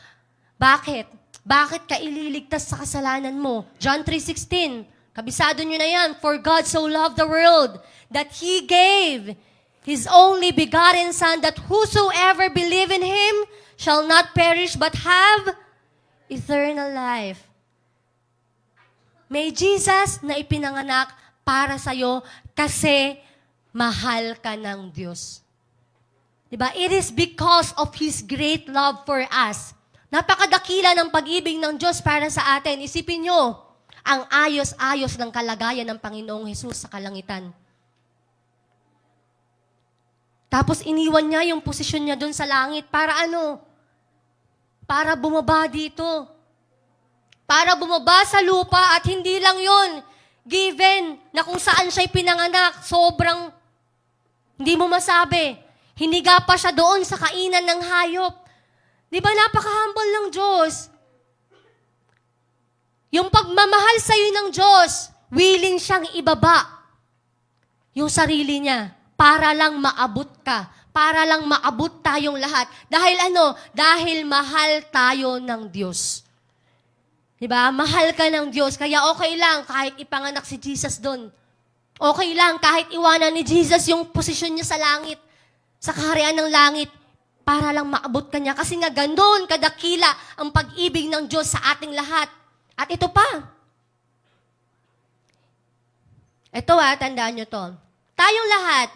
Bakit? Bakit ka ililigtas sa kasalanan mo? John 3:16. Kabisado nyo na yan. For God so loved the world that He gave His only begotten Son, that whosoever believe in Him shall not perish but have eternal life. May Jesus na ipinanganak para sa'yo kasi mahal ka ng Diyos. Diba? It is because of His great love for us. Napakadakila ng pag-ibig ng Diyos para sa atin. Isipin nyo, ang ayos-ayos ng kalagayan ng Panginoong Hesus sa kalangitan. Tapos iniwan niya yung posisyon niya doon sa langit. Para ano? Para bumaba dito. Para bumaba sa lupa at hindi lang yun. Given na kung saan siya'y pinanganak, sobrang hindi mo masabi. Hiniga pa siya doon sa kainan ng hayop. Di ba napaka-humble ng Diyos? Yung pagmamahal sa'yo ng Diyos, willing siyang ibaba yung sarili niya para lang maabot ka. Para lang maabot tayong lahat. Dahil ano? Dahil mahal tayo ng Diyos. Diba? Mahal ka ng Diyos. Kaya okay lang kahit ipanganak si Jesus doon. Okay lang kahit iwanan ni Jesus yung posisyon niya sa langit. Sa kaharian ng langit. Para lang maabot ka niya. Kasi nga ganoon kadakila ang pag-ibig ng Diyos sa ating lahat. At ito pa. Ito tandaan nyo to. Tayong lahat,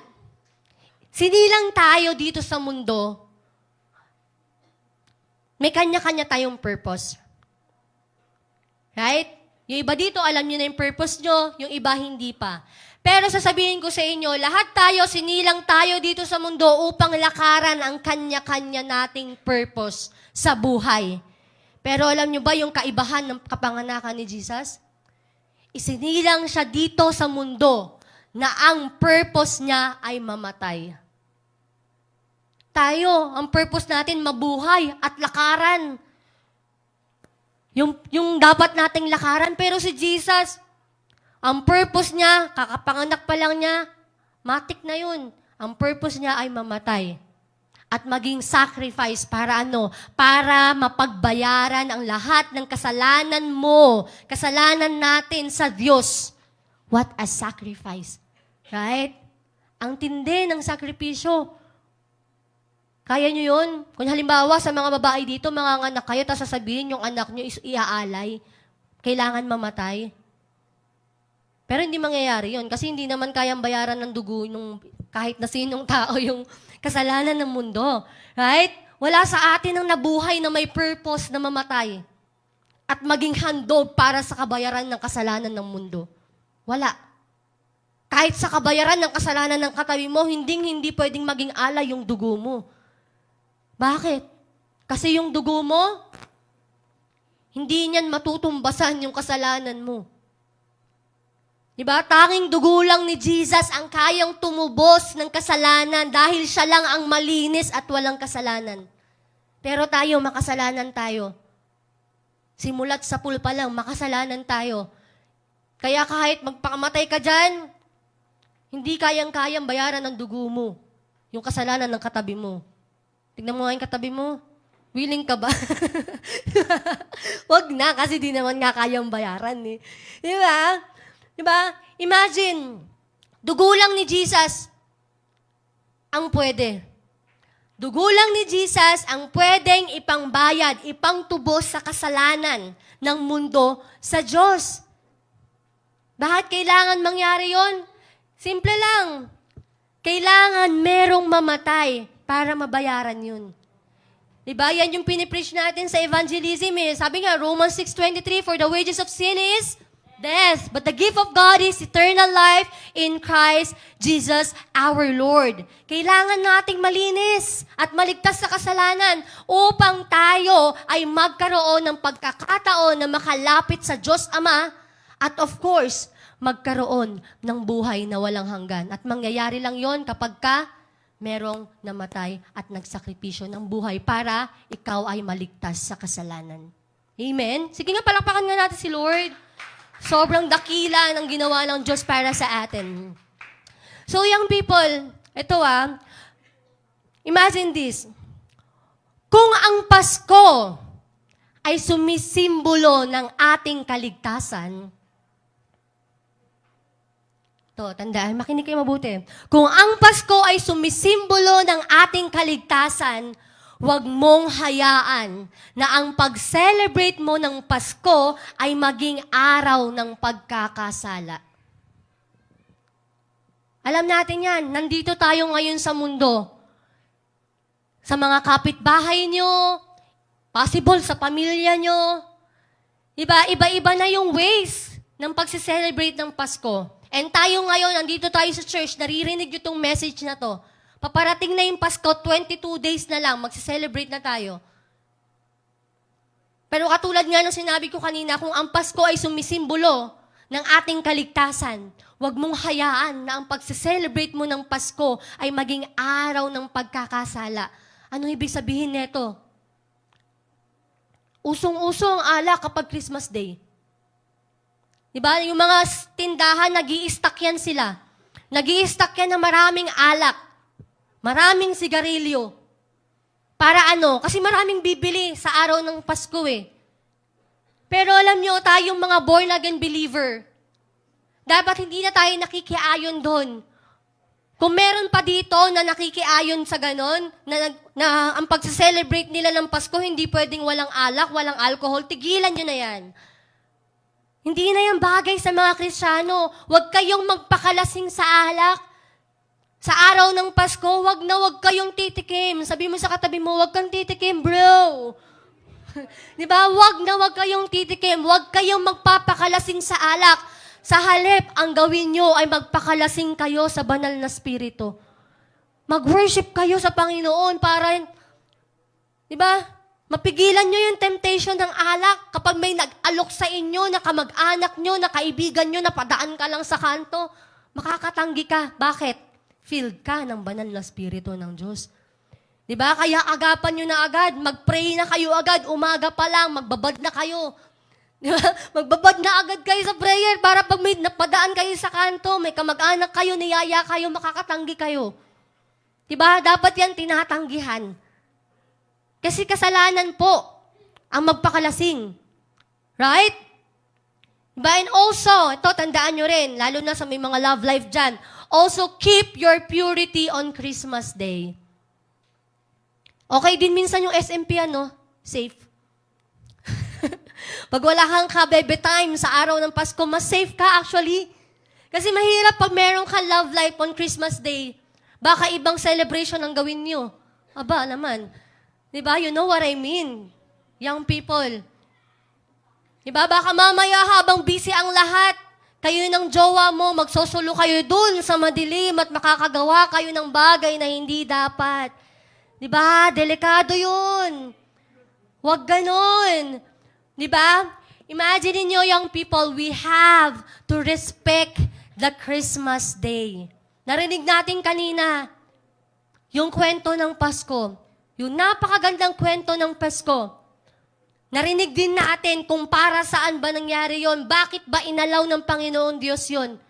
sinilang tayo dito sa mundo, may kanya-kanya tayong purpose. Right? Yung iba dito, alam nyo na yung purpose nyo, yung iba hindi pa. Pero sasabihin ko sa inyo, lahat tayo, sinilang tayo dito sa mundo upang lakaran ang kanya-kanya nating purpose sa buhay. Pero alam nyo ba yung kaibahan ng kapanganakan ni Jesus? Isinilang siya dito sa mundo na ang purpose niya ay mamatay. Tayo, ang purpose natin mabuhay at lakaran. Yung dapat nating lakaran. Pero si Jesus, ang purpose niya, kakapanganak pa lang niya, matik na yun. Ang purpose niya ay mamatay. At maging sacrifice para ano? Para mapagbayaran ang lahat ng kasalanan mo, kasalanan natin sa Diyos. What a sacrifice. Right? Ang tindi ng sakripisyo. Kaya nyo yun? Kung halimbawa sa mga babae dito, mga anak kayo, tapos sasabihin yung anak nyo iaalay, kailangan mamatay. Pero hindi mangyayari yun kasi hindi naman kayang bayaran ng dugo ng Kahit na sinong tao yung kasalanan ng mundo. Right? Wala sa atin ang nabuhay na may purpose na mamatay at maging handog para sa kabayaran ng kasalanan ng mundo. Wala. Kahit sa kabayaran ng kasalanan ng katabi mo, hindi pwedeng maging alay yung dugo mo. Bakit? Kasi yung dugo mo, hindi niyan matutumbasan yung kasalanan mo. Diba? Tanging dugo lang ni Jesus ang kayang tumubos ng kasalanan dahil siya lang ang malinis at walang kasalanan. Pero tayo, makasalanan tayo. Simulat sa pool pa lang, makasalanan tayo. Kaya kahit magpakamatay ka dyan, hindi kayang-kayang bayaran ng dugo mo yung kasalanan ng katabi mo. Tignan mo nga yung katabi mo. Willing ka ba? Wag na, kasi di naman nga kayang bayaran eh. Di ba? Di ba? Imagine, dugo lang ni Jesus ang pwede. Dugo lang ni Jesus ang pwedeng ipangbayad, ipangtubos sa kasalanan ng mundo sa Diyos. Bakit kailangan mangyari yon? Simple lang. Kailangan merong mamatay para mabayaran yun. Diba? Yan yung pinipreach natin sa evangelism eh. Sabi nga, Romans 6:23, for the wages of sin is death. But the gift of God is eternal life in Christ Jesus our Lord. Kailangan nating malinis at maligtas sa kasalanan upang tayo ay magkaroon ng pagkakataon na makalapit sa Diyos Ama at of course, magkaroon ng buhay na walang hanggan. At mangyayari lang yon kapag merong namatay at nagsakripisyo ng buhay para ikaw ay maligtas sa kasalanan. Amen? Sige nga, palakpakan nga natin si Lord. Sobrang dakila ng ginawa ng Diyos para sa atin. So, young people, ito imagine this. Kung ang Pasko ay sumisimbolo ng ating kaligtasan, tandaan, makinig kayo mabuti. Kung ang Pasko ay sumisimbolo ng ating kaligtasan, huwag mong hayaan na ang pag-celebrate mo ng Pasko ay maging araw ng pagkakasala. Alam natin yan, nandito tayo ngayon sa mundo. Sa mga kapitbahay nyo, possible sa pamilya nyo. Iba-iba na yung ways ng pag-celebrate ng Pasko. And tayo ngayon, nandito tayo sa church, naririnig yung message na to. Paparating na yung Pasko, 22 days na lang, magse-celebrate na tayo. Pero katulad nga ng sinabi ko kanina, kung ang Pasko ay sumisimbolo ng ating kaligtasan, huwag mong hayaan na ang pagse-celebrate mo ng Pasko ay maging araw ng pagkakasala. Ano ibig sabihin nito? Usong-uso ang alak kapag Christmas Day. Diba? Yung mga tindahan, nag-i-stock yan sila. Nag-i-stock yan ng maraming alak. Maraming sigarilyo. Para ano? Kasi maraming bibili sa araw ng Pasko eh. Pero alam nyo, tayong mga born-again believer, dapat hindi na tayo nakikiayon doon. Kung meron pa dito na nakikiayon sa ganon, na ang pag-celebrate nila ng Pasko, hindi pwedeng walang alak, walang alcohol, tigilan nyo na yan. Hindi na yan bagay sa mga Kristiyano. Huwag kayong magpakalasing sa alak. Sa araw ng Pasko, huwag kayong titikim. Sabi mo sa katabi mo, huwag kang titikim, bro. Diba? Huwag kayong titikim. Huwag kayong magpapakalasing sa alak. Sa halip, ang gawin nyo ay magpakalasing kayo sa banal na spirito. Mag-worship kayo sa Panginoon para, diba? Mapigilan nyo yung temptation ng alak kapag may nag-alok sa inyo, na kamag-anak nyo, na kaibigan nyo, na padaan ka lang sa kanto, makakatanggi ka. Bakit? Filled ka ng banal na spirito ng Diyos. Diba? Kaya agapan nyo na agad, mag-pray na kayo agad, umaga pa lang, magbabad na kayo. Diba? Magbabad na agad kayo sa prayer para pag may napadaan kayo sa kanto, may kamag-anak kayo, niyaya kayo, makakatanggi kayo. Diba? Dapat yan tinatanggihan. Kasi kasalanan po ang magpakalasing. Right? Diba? And also, ito, tandaan nyo rin, lalo na sa may mga love life dyan, also keep your purity on Christmas Day. Okay din minsan yung SMP, safe. Pag wala kang kabebe time sa araw ng Pasko, mas safe ka actually. Kasi mahirap pag meron kang love life on Christmas Day. Baka ibang celebration ang gawin nyo. Aba naman. Diba? You know what I mean? Young people. Diba? Baka mamaya habang busy ang lahat, kayo ng jowa mo, magsusulo kayo dun sa madilim at makakagawa kayo ng bagay na hindi dapat. Diba? Delikado yun. Huwag ganon. Diba? Imagine niyo, young people, we have to respect the Christmas day. Narinig natin kanina, yung kwento ng Pasko. Yung napakagandang kwento ng Pasko. Narinig din natin kung para saan ba nangyari yon, bakit ba inalaw ng Panginoon Diyos yon.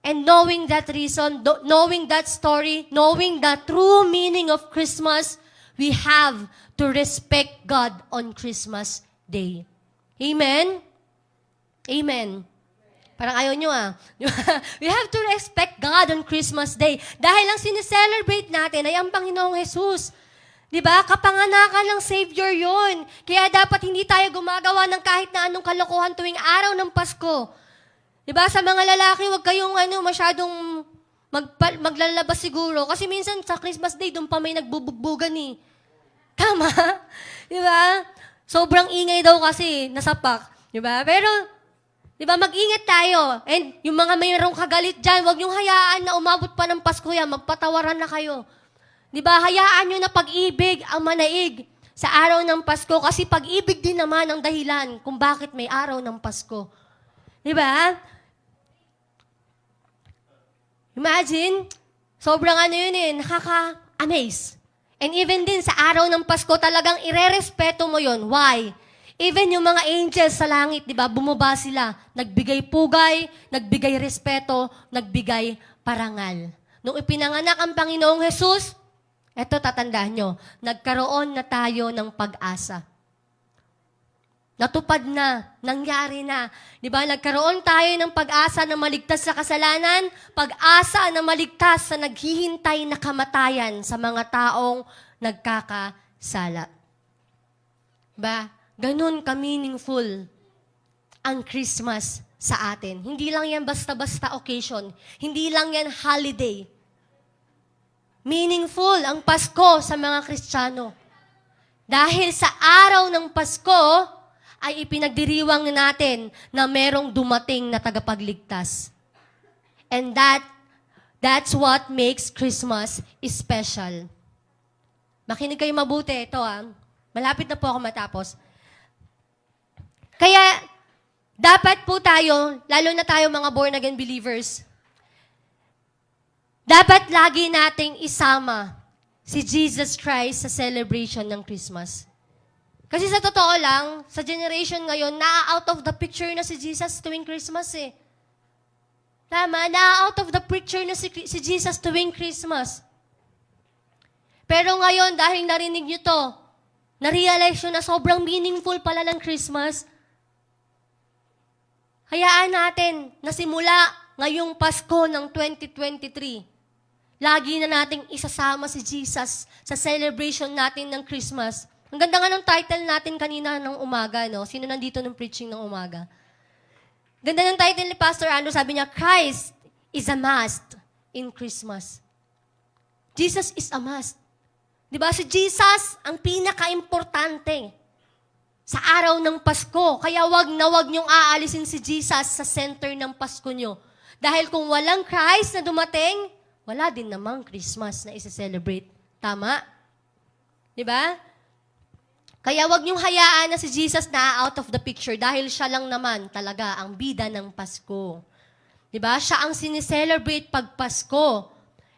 And knowing that reason, knowing that story, knowing the true meaning of Christmas, we have to respect God on Christmas Day. Amen? Amen. Parang ayaw nyo We have to respect God on Christmas Day. Dahil ang sineselebrate natin ay ang Panginoong Jesus. Diba? Kapanganakan ng Savior yon. Kaya dapat hindi tayo gumagawa ng kahit na anong kalokohan tuwing araw ng Pasko. Diba? Sa mga lalaki, huwag kayong masyadong maglalabas siguro. Kasi minsan sa Christmas Day, doon pa may nagbubugbugan eh. Tama? Diba? Sobrang ingay daw kasi, nasapak. Diba? Pero, diba, mag-ingat tayo. And yung mga mayroong kagalit dyan, huwag niyong hayaan na umabot pa ng Pasko yan, magpatawaran na kayo. Diba, hayaan nyo na pag-ibig ang manaig sa araw ng Pasko kasi pag-ibig din naman ang dahilan kung bakit may araw ng Pasko. Diba? Imagine, sobrang yun nakaka-amaze. And even din sa araw ng Pasko, talagang irerespeto mo yon. Why? Even yung mga angels sa langit, diba, bumaba sila. Nagbigay pugay, nagbigay respeto, nagbigay parangal. Nung ipinanganak ang Panginoong Jesus, eto, tatandaan nyo, nagkaroon na tayo ng pag-asa. Natupad na, nangyari na. Di ba? Nagkaroon tayo ng pag-asa na maligtas sa kasalanan, pag-asa na maligtas sa naghihintay na kamatayan sa mga taong nagkakasala. Ba? Ganun ka-meaningful ang Christmas sa atin. Hindi lang yan basta-basta occasion. Hindi lang yan holiday. Meaningful ang Pasko sa mga Kristiyano. Dahil sa araw ng Pasko, ay ipinagdiriwang natin na merong dumating na tagapagligtas. And that's what makes Christmas special. Makinig kayo mabuti. Ito malapit na po ako matapos. Kaya, dapat po tayo, lalo na tayo mga born-again believers, dapat lagi nating isama si Jesus Christ sa celebration ng Christmas. Kasi sa totoo lang, sa generation ngayon, na-out of the picture na si Jesus tuwing Christmas eh. Tama, na-out of the picture na si Jesus tuwing Christmas. Pero ngayon, dahil narinig nyo to, na-realize nyo na sobrang meaningful pala ng Christmas, hayaan natin na simula ngayong Pasko ng 2023, lagi na nating isasama si Jesus sa celebration natin ng Christmas. Ang ganda nga ng title natin kanina ng umaga, no? Sino nandito ng preaching ng umaga? Ganda ng title ni Pastor Andrew, sabi niya, Christ is a must in Christmas. Jesus is a must. Diba? Si Jesus ang pinaka-importante sa araw ng Pasko. Kaya wag na wag niyong aalisin si Jesus sa center ng Pasko niyo. Dahil kung walang Christ na dumating, wala din namang Christmas na isa-celebrate. Tama? Diba? Kaya wag niyong hayaan na si Jesus na out of the picture dahil siya lang naman talaga ang bida ng Pasko. Diba? Siya ang sineselebrate pag Pasko.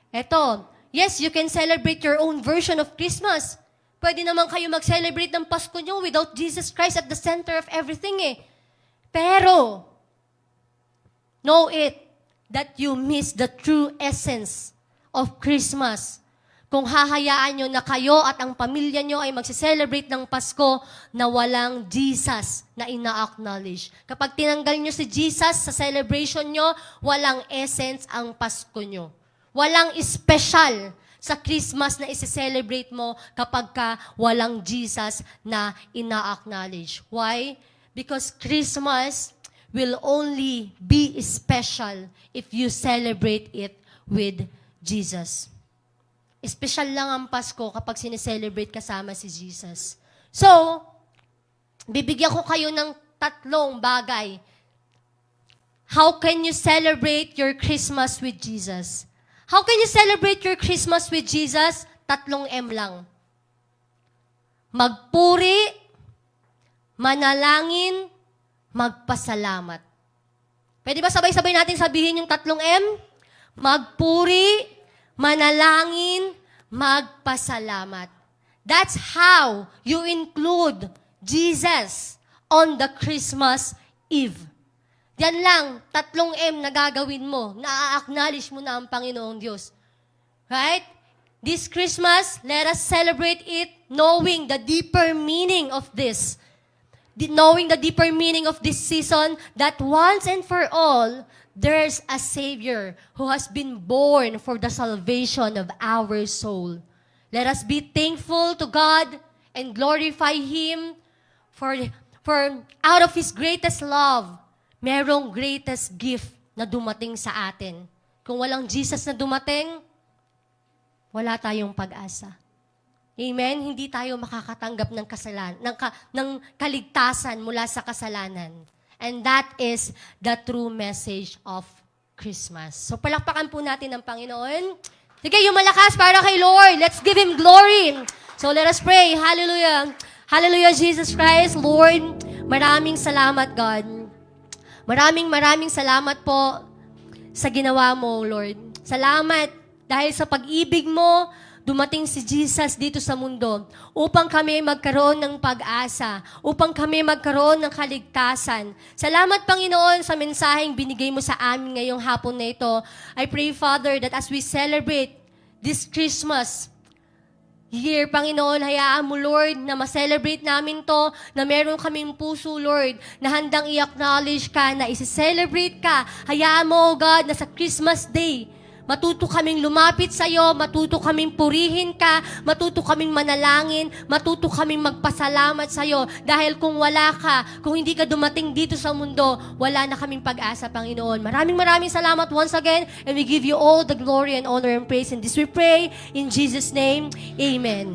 Eto, yes, you can celebrate your own version of Christmas. Pwede naman kayo mag-celebrate ng Pasko niyo without Jesus Christ at the center of everything eh. Pero, know it that you miss the true essence of Christmas kung hahayaan nyo na kayo at ang pamilya nyo ay magse-celebrate ng Pasko na walang Jesus na ina-acknowledge. Kapag tinanggal nyo si Jesus sa celebration nyo, walang essence ang Pasko nyo. Walang special sa Christmas na isi-celebrate mo kapag walang Jesus na ina-acknowledge. Why? Because Christmas will only be special if you celebrate it with Jesus. Espesyal lang ang Pasko kapag sineselebrate kasama si Jesus. So, bibigyan ko kayo ng 3 bagay. How can you celebrate your Christmas with Jesus? How can you celebrate your Christmas with Jesus? 3 M lang. Magpuri, manalangin, magpasalamat. Pwede ba sabay-sabay natin sabihin yung 3 M? Magpuri, manalangin, magpasalamat. That's how you include Jesus on the Christmas Eve. Yan lang, 3 M na gagawin mo, na a-acknowledge mo na ang Panginoong Diyos. Right? This Christmas, let us celebrate it knowing the deeper meaning of this. Knowing the deeper meaning of this season, that once and for all, there's a Savior who has been born for the salvation of our soul. Let us be thankful to God and glorify Him for out of His greatest love, merong greatest gift na dumating sa atin. Kung walang Jesus na dumating, wala tayong pag-asa. Amen? Hindi tayo makakatanggap ng ng kaligtasan mula sa kasalanan. And that is the true message of Christmas. So palakpakan po natin ang Panginoon. Sige, yung malakas para kay Lord. Let's give Him glory. So let us pray. Hallelujah. Hallelujah, Jesus Christ. Lord, maraming salamat, God. Maraming salamat po sa ginawa mo, Lord. Salamat dahil sa pag-ibig mo, dumating si Jesus dito sa mundo upang kami magkaroon ng pag-asa, upang kami magkaroon ng kaligtasan. Salamat, Panginoon, sa mensaheng binigay mo sa amin ngayong hapon na ito. I pray, Father, that as we celebrate this Christmas year, Panginoon, hayaan mo, Lord, na ma-celebrate namin to, na meron kaming puso, Lord, na handang i-acknowledge ka, na isi-celebrate ka. Hayaan mo, God, na sa Christmas Day, matuto kaming lumapit sa iyo, matuto kaming purihin ka, matuto kaming manalangin, matuto kaming magpasalamat sa iyo. Dahil kung wala ka, kung hindi ka dumating dito sa mundo, wala na kaming pag-asa, Panginoon. Maraming salamat once again, and we give you all the glory and honor and praise. And this we pray in Jesus' name. Amen.